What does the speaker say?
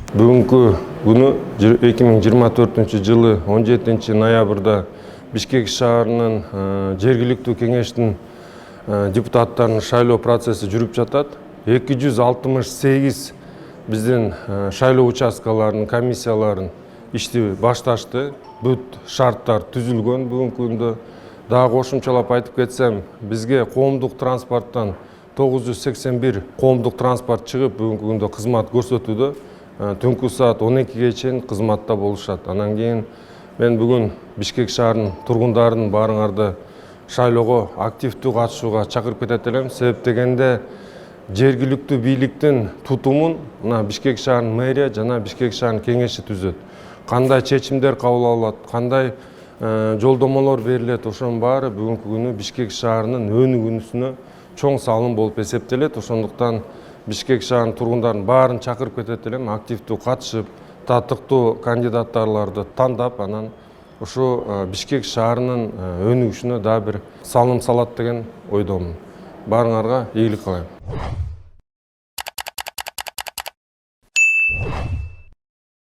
Бүгүнкү күнү 2024 жылы 17 ноябрда Бишкек шаарынын жергиликтүү кеңештин депутаттарынын шайлоо процесси жүрүп жатат. 268 биздин шайлоо участкаларынын комиссияларын ишти башташты. Бүт шарттар түзүлгөн. Бүгүнкү күндө дагы кошумчалап айтып кетсем, бизге коомдук транспорттон 981 коомдук транспорт чыгып, бүгүнкү күндө кызмат көрсөтүүдө. Түнкү саат 12-ге чейин кызматта болушат. Анан кийин мен бүгүн Бишкек шаарынын тургундарын баарыңарды шайлоого активдүү катышууга чакырып кетет элем. Себеп дегенде жергиликтүү бийликтин тутумун мына Бишкек шаарынын мэрия жана Бишкек шаарынын кеңеши түзөт. Кандай чечимдер кабыл алынат, кандай жолдомолор берилет, ошонун баары бүгүнкү күнү Бишкек шаарынын өнүгүүсүнө чоң салым болуп эсептелет. Ошондуктан Бишкек шаарынын тургундарын баарын чакырып кетет элем, активдүү катышып, татыктуу кандидаттарды тандап, анан ушу Бишкек шаарынын өнүгүшүнө дагы бир салым салат деген ойдомун. Баарыңарга ийгилик каалайм.